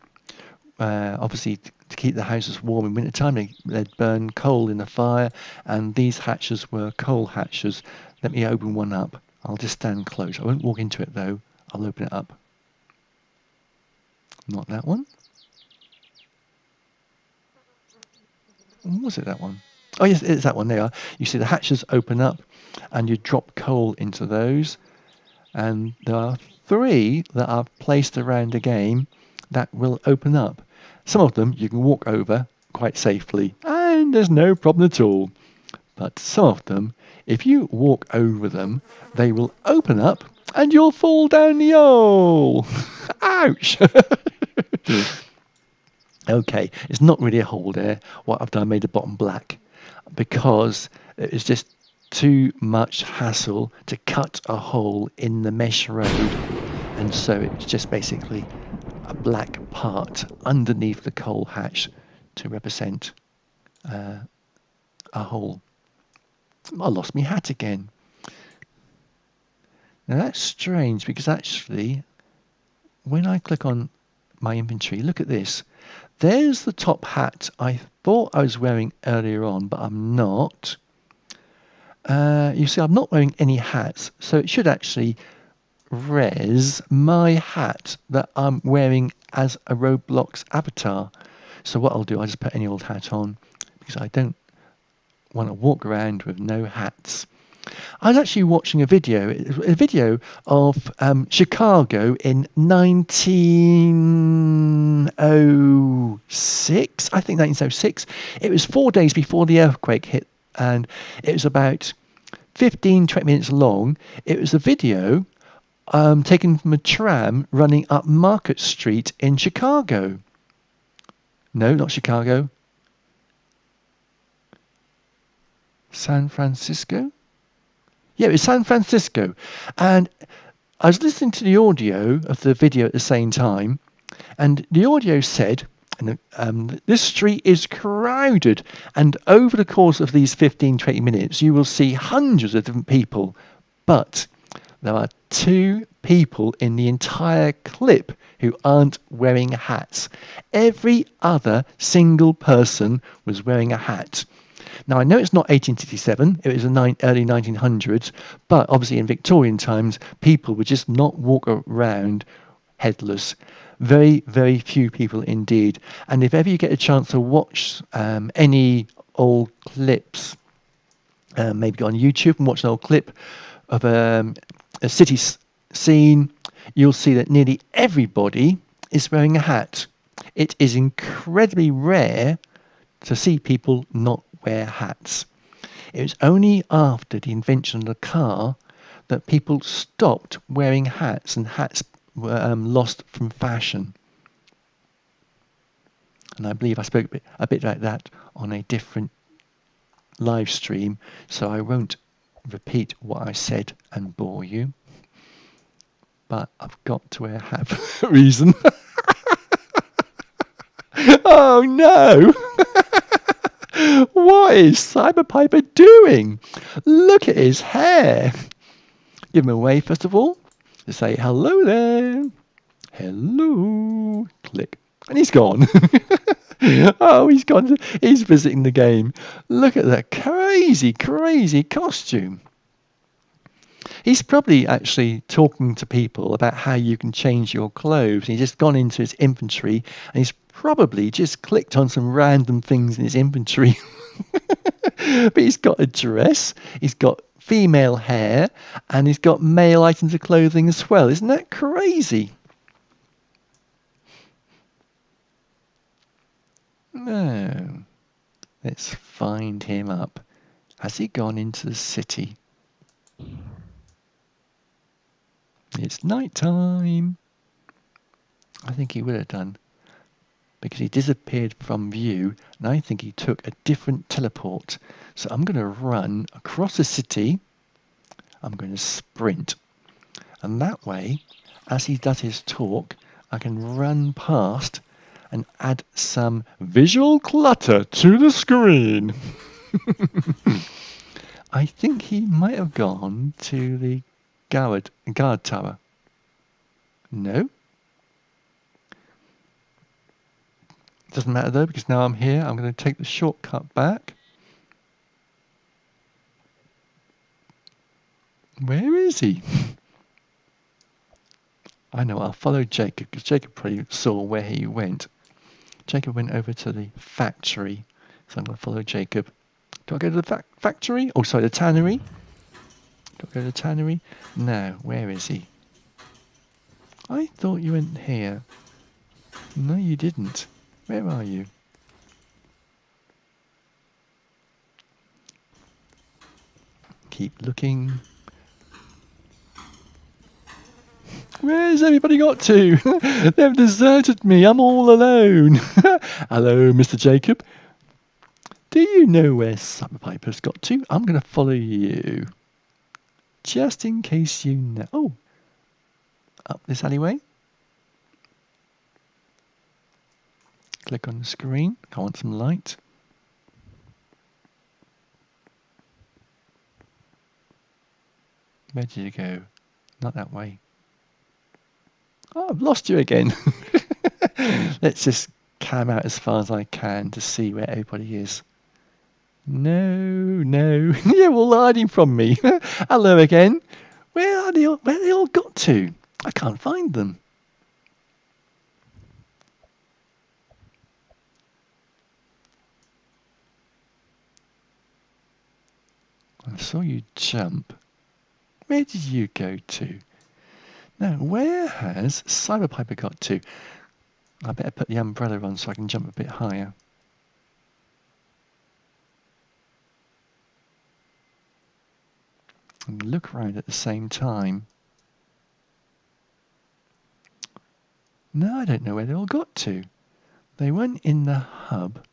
Obviously, to keep the houses warm in winter time, they'd burn coal in the fire, and these hatches were coal hatches. Let me open one up. I'll just stand close. I won't walk into it though. I'll open it up. Not that one. Was it that one? Oh yes, it's that one. There you are. You see the hatches open up, and you drop coal into those. And there are 3 that are placed around the game that will open up. Some of them you can walk over quite safely, and there's no problem at all. But some of them, if you walk over them, they will open up And you'll fall down the hole. Ouch. Okay, it's not really a hole there. What I've done, I made the bottom black because it was just too much hassle to cut a hole in the mesh road, and so it's just basically a black part underneath the coal hatch to represent a hole. I lost my hat again. Now that's strange because actually when I click on my inventory, look at this. There's the top hat I thought I was wearing earlier on, but I'm not. You see, I'm not wearing any hats, so it should actually res my hat that I'm wearing as a Roblox avatar. So what I'll do, I'll just put any old hat on because I don't want to walk around with no hats. I was actually watching a video of Chicago in 1906. I think 1906. It was 4 days before the earthquake hit, and it was about 15-20 minutes long. It was a video taken from a tram running up Market Street in Chicago. No, not Chicago. San Francisco? Yeah, it was San Francisco. And I was listening to the audio of the video at the same time, and the audio said, this street is crowded, and over the course of these 15-20 minutes, you will see hundreds of different people, but there are 2 people in the entire clip who aren't wearing hats. Every other single person was wearing a hat. Now, I know it's not 1867, it was the early 1900s, but obviously in Victorian times, people would just not walk around headless. Very, very few people indeed. And if ever you get a chance to watch any old clips, maybe go on YouTube and watch an old clip of a city scene, you'll see that nearly everybody is wearing a hat. It is incredibly rare to see people not wear hats. It was only after the invention of the car that people stopped wearing hats, and hats were lost from fashion. And I believe I spoke a bit like that on a different live stream, so I won't repeat what I said and bore you. But I've got to wear a hat for a reason. Oh no! What is Cyberpiper doing? Look at his hair. Give him a wave first of all. To say hello there. Hello. Click. And he's gone. Oh, he's gone. He's visiting the game. Look at that crazy, crazy costume. He's probably actually talking to people about how you can change your clothes. He's just gone into his inventory and he's probably just clicked on some random things in his inventory. But he's got a dress, he's got female hair, and he's got male items of clothing as well. Isn't that crazy? No. Let's find him up. Has he gone into the city? It's night time. I think he would have done, because he disappeared from view, and I think he took a different teleport. So I'm going to run across the city. I'm going to sprint. And that way, as he does his talk, I can run past and add some visual clutter to the screen. I think he might have gone to the guard tower. No? Doesn't matter though, because now I'm here. I'm going to take the shortcut back. Where is he? I know, I'll follow Jacob, because Jacob probably saw where he went. Jacob went over to the factory, so I'm going to follow Jacob. Do I go to the factory? Oh, sorry, the tannery. Do I go to the tannery? No, where is he? I thought you went here. No, you didn't. Where are you? Keep looking. Where's everybody got to? They've deserted me. I'm all alone. Hello, Mr. Jacob. Do you know where Cyberpiper's got to? I'm going to follow you. Just in case you know. Oh, up this alleyway. Click on the screen. I want some light. Where did you go? Not that way. Oh, I've lost you again. Let's just cam out as far as I can to see where everybody is. No. You're all hiding from me. Hello again. Where they all got to? I can't find them. I saw you jump. Where did you go to? Now, where has Cyberpiper got to? I better put the umbrella on so I can jump a bit higher. And look around at the same time. No, I don't know where they all got to. They weren't in the hub.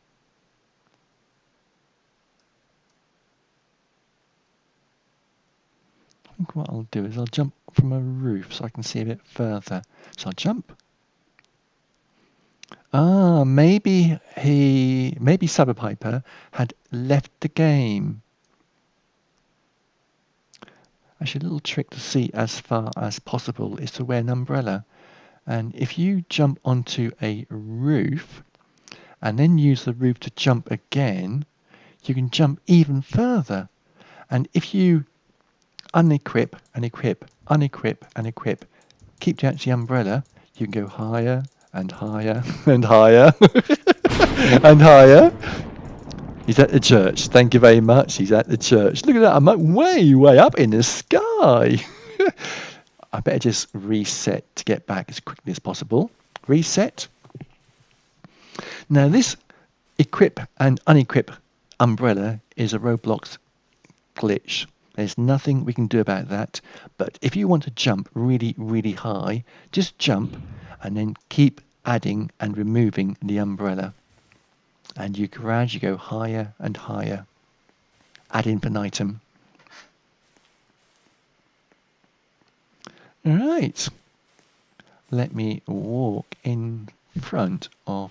I think what I'll do is I'll jump from a roof so I can see a bit further. So I'll jump. Ah, maybe Cyberpiper had left the game. Actually, a little trick to see as far as possible is to wear an umbrella. And if you jump onto a roof and then use the roof to jump again, you can jump even further. And if you unequip and equip, unequip and equip, keep down to the umbrella, you can go higher and higher and higher and higher. He's at the church. Thank you very much. He's at the church. Look at that. I'm way up in the sky. I better just reset to get back as quickly as possible. Reset. Now this equip and unequip umbrella is a Roblox glitch. There's nothing we can do about that. But if you want to jump really high, just jump and then keep adding and removing the umbrella. And you gradually go higher and higher ad infinitum. Right. Let me walk in front of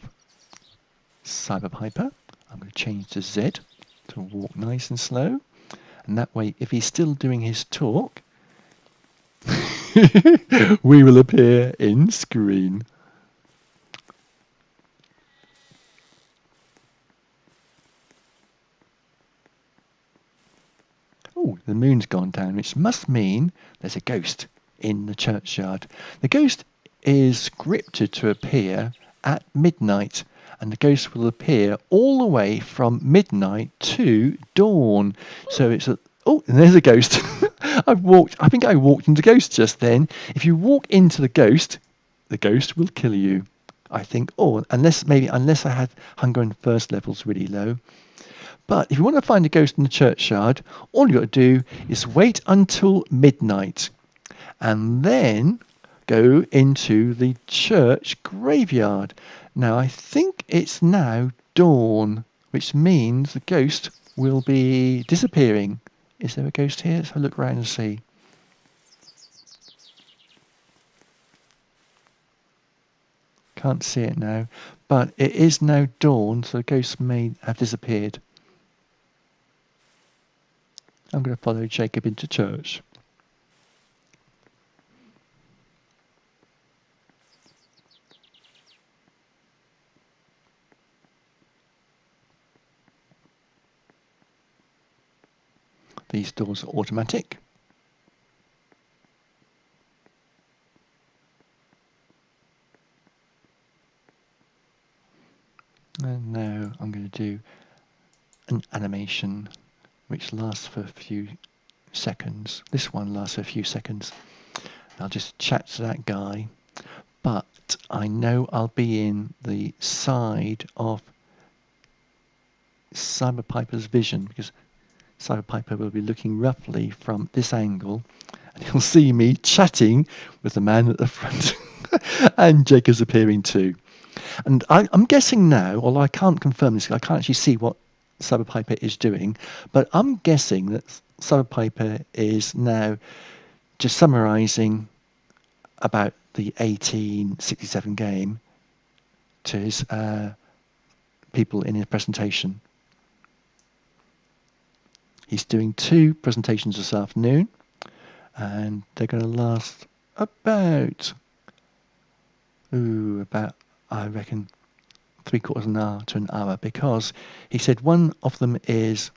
Cyberpiper. I'm going to change to Z to walk nice and slow. And that way, if he's still doing his talk, we will appear in screen. Oh, the moon's gone down, which must mean there's a ghost in the churchyard. The ghost is scripted to appear at midnight, and the ghost will appear all the way from midnight to dawn. So it's a... Oh, and there's a ghost. I think I walked into the ghost just then. If you walk into the ghost will kill you. I think, unless I had hunger and thirst levels really low. But if you want to find a ghost in the churchyard, all you've got to do is wait until midnight and then go into the church graveyard. Now, I think it's now dawn, which means the ghost will be disappearing. Is there a ghost here? Let's have a look around and see. Can't see it now, but it is now dawn, so the ghost may have disappeared. I'm going to follow Jacob into church. These doors are automatic. And now I'm going to do an animation which lasts for a few seconds. This one lasts for a few seconds. I'll just chat to that guy, but I know I'll be in the side of Cyberpiper's vision because Cyberpiper will be looking roughly from this angle, And you'll see me chatting with the man at the front. And Jacob's appearing too. And I'm guessing now, although I can't confirm this, I can't actually see what cyberpiper is doing, but I'm guessing that cyberpiper is now just summarising about the 1867 game to his people in his presentation. He's doing 2 presentations this afternoon, and they're going to last about, I reckon, 3/4 of an hour to an hour, because he said one of them is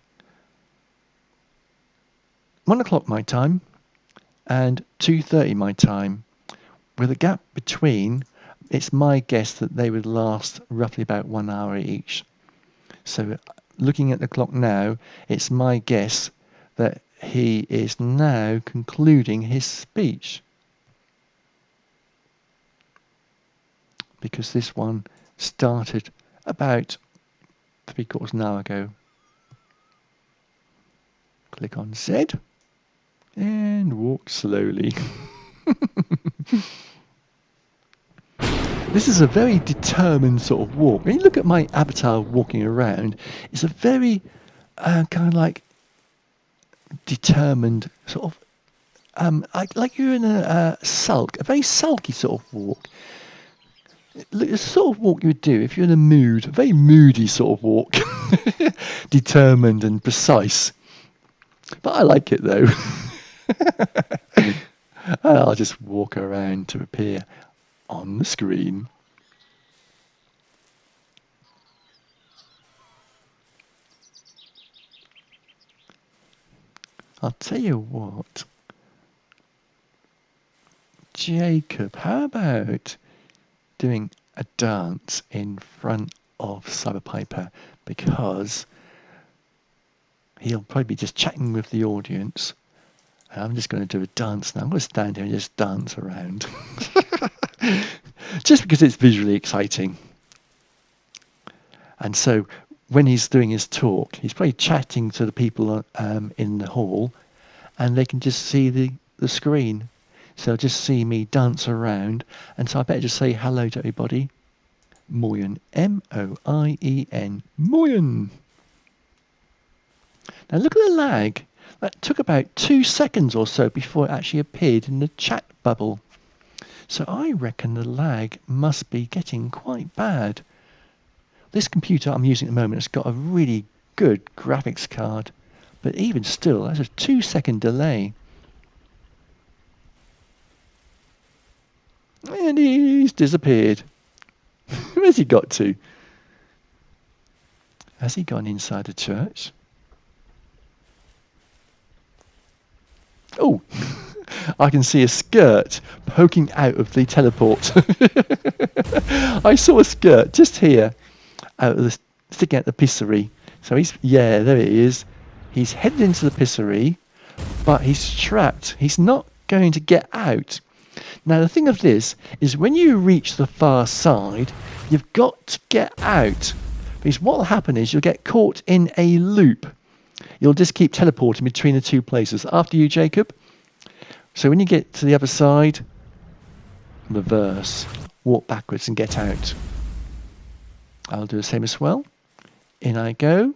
1 o'clock my time and 2:30 my time, with a gap between. It's my guess that they would last roughly about 1 hour each. So looking at the clock now, it's my guess that he is now concluding his speech, because this one started about 3/4 of an hour ago. Click on Z and walk slowly. This is a very determined sort of walk. When you look at my avatar walking around, it's a very kind of like determined sort of, like you're in a very sulky sort of walk. The sort of walk you would do if you're in a mood, a very moody sort of walk. Determined and precise. But I like it though. I'll just walk around to appear on the screen. I'll tell you what, Jacob, how about doing a dance in front of cyberpiper, because he'll probably be just chatting with the audience. I'm just going to do a dance now. I'm going to stand here and just dance around. Just because it's visually exciting. And so when he's doing his talk, he's probably chatting to the people in the hall, and they can just see the screen. So they'll just see me dance around. And so I better just say hello to everybody. Moyen. M-O-I-E-N. Moyen. Now look at the lag. That took about 2 seconds or so before it actually appeared in the chat bubble. So I reckon the lag must be getting quite bad. This computer I'm using at the moment has got a really good graphics card, but even still, that's a 2-second delay. And he's disappeared. Where's he got to? Has he gone inside the church? Oh, I can see a skirt poking out of the teleport. I saw a skirt just here, sticking out the pissery. So there he is. He's headed into the pissery, but he's trapped. He's not going to get out. Now the thing of this is, when you reach the far side, you've got to get out, because what will happen is you'll get caught in a loop. You'll just keep teleporting between the 2 places. After you, Jacob. So when you get to the other side, reverse, walk backwards and get out. I'll do the same as well. In I go.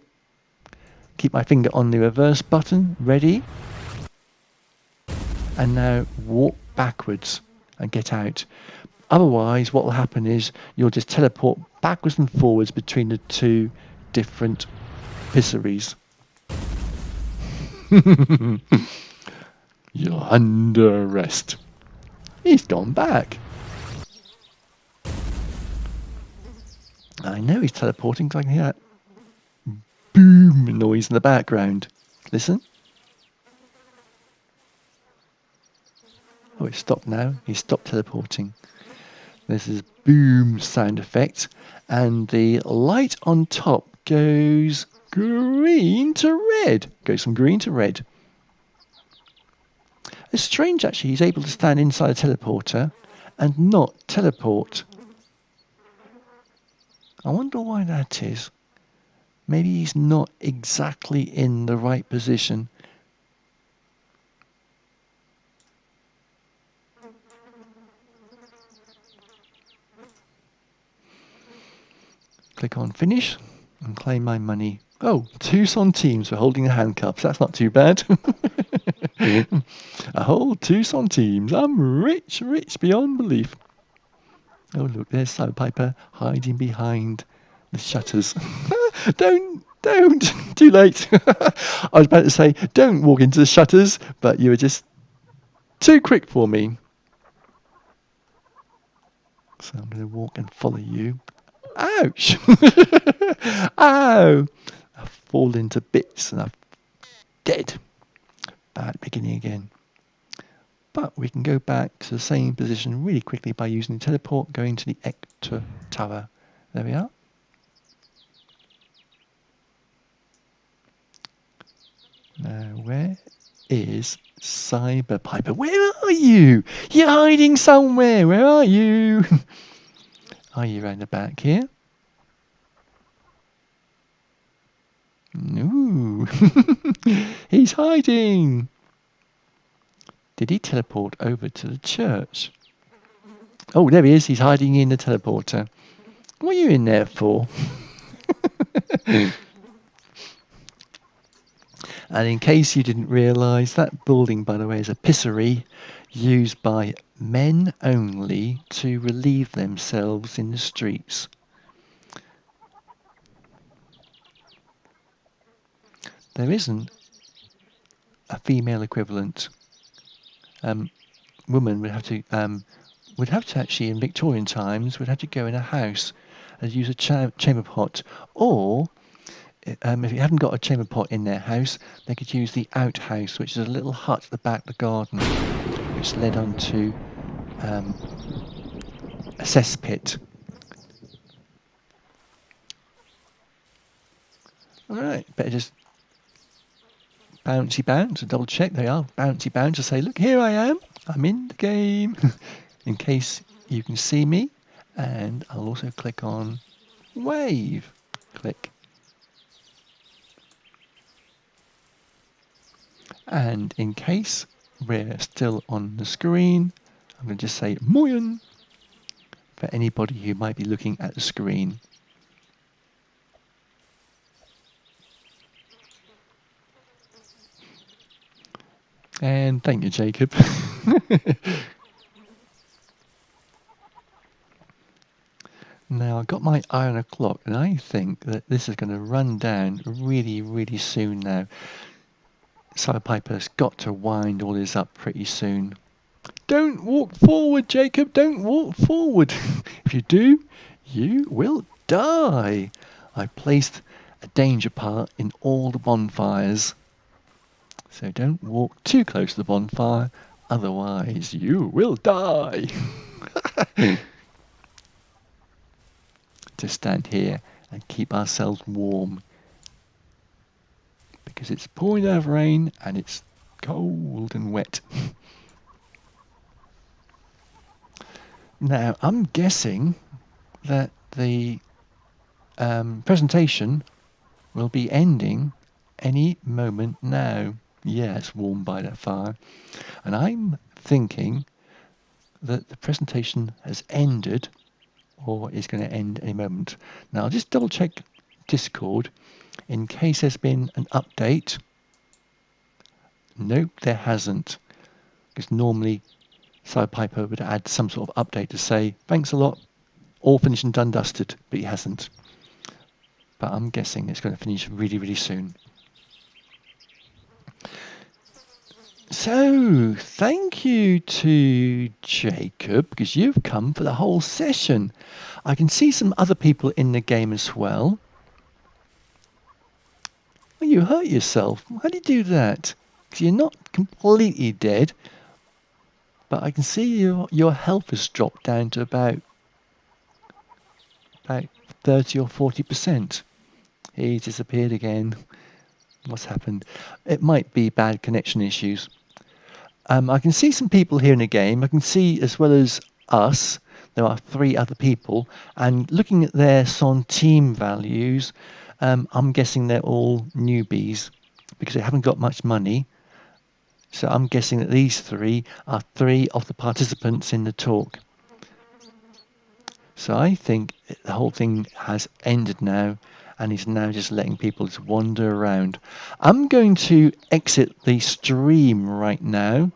Keep my finger on the reverse button, ready. And now walk backwards and get out. Otherwise, what will happen is you'll just teleport backwards and forwards between the 2 different pisseries. You're under arrest. He's gone back. I know he's teleporting because I can hear that boom noise in the background. Listen. Oh, it's stopped now. He's stopped teleporting. There's this boom sound effect, and the light on top goes green to red. Goes from green to red. It's strange, actually, he's able to stand inside a teleporter and not teleport. I wonder why that is. Maybe he's not exactly in the right position. Click on finish and claim my money. Oh, 2 centimes for holding the handcuffs. That's not too bad. A whole 2 centimes. I'm rich, rich beyond belief. Oh, look, there's Cyberpiper hiding behind the shutters. Don't. Too late. I was about to say, don't walk into the shutters, but you were just too quick for me. So I'm going to walk and follow you. Ouch! Ow! I've fallen to bits and I'm dead. Bad beginning again. But we can go back to the same position really quickly by using the teleport, going to the Ector Tower. There we are. Now, where is Cyberpiper? Where are you? You're hiding somewhere. Where are you? Are you around the back here? Ooh. He's hiding. Did he teleport over to the church? Oh, there he is. He's hiding in the teleporter. What are you in there for? And in case you didn't realise, that building, by the way, is a pissery used by men only to relieve themselves in the streets. There isn't a female equivalent. Woman would have to actually, in Victorian times, would have to go in a house and use a chamber pot, or if you haven't got a chamber pot in their house, they could use the outhouse, which is a little hut at the back of the garden, which led onto a cesspit. Alright, better just bouncy bounce and double check they are. Bouncy bounce to say, look, here I am, I'm in the game, in case you can see me. And I'll also click on wave. Click. And in case we're still on the screen, I'm going to just say moyen for anybody who might be looking at the screen. And thank you, Jacob. Now, I've got my eye on a clock, and I think that this is going to run down really, really soon now. Cyberpiper's got to wind all this up pretty soon. Don't walk forward, Jacob. Don't walk forward. If you do, you will die. I placed a danger part in all the bonfires. So don't walk too close to the bonfire, otherwise you will die. To stand here and keep ourselves warm, because it's pouring down rain and it's cold and wet. Now, I'm guessing that the presentation will be ending any moment now. Yeah, it's warmed by that fire. And I'm thinking that the presentation has ended, or is going to end any moment. Now, I'll just double check Discord in case there's been an update. Nope, there hasn't. Because normally Cyberpiper would add some sort of update to say, thanks a lot, all finished and done dusted, but he hasn't. But I'm guessing it's going to finish really, really soon. So, thank you to Jacob, because you've come for the whole session. I can see some other people in the game as well. Oh, you hurt yourself. How do you do that? Because you're not completely dead, but I can see your health has dropped down to about 30 or 40%. He disappeared again. What's happened? It might be bad connection issues. I can see some people here in the game. I can see, as well as us, there are 3 other people. And looking at their centime values, I'm guessing they're all newbies because they haven't got much money. So I'm guessing that these three are three of the participants in the talk. So I think the whole thing has ended now, and he's now just letting people just wander around. I'm going to exit the stream right now,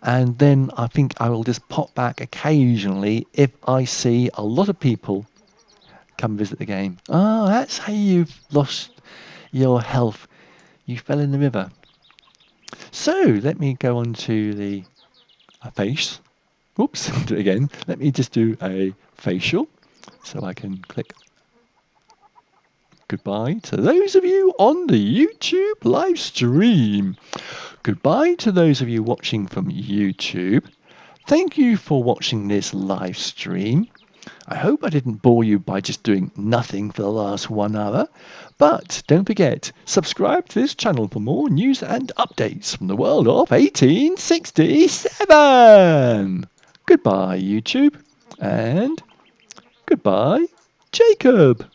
and then I think I will just pop back occasionally if I see a lot of people come visit the game. Oh, that's how you've lost your health. You fell in the river. So let me go on to the face. Oops, do it again. Let me just do a facial so I can click goodbye to those of you on the YouTube live stream. Goodbye to those of you watching from YouTube. Thank you for watching this live stream. I hope I didn't bore you by just doing nothing for the last 1 hour. But don't forget, subscribe to this channel for more news and updates from the world of 1867. Goodbye, YouTube. And goodbye, Jacob.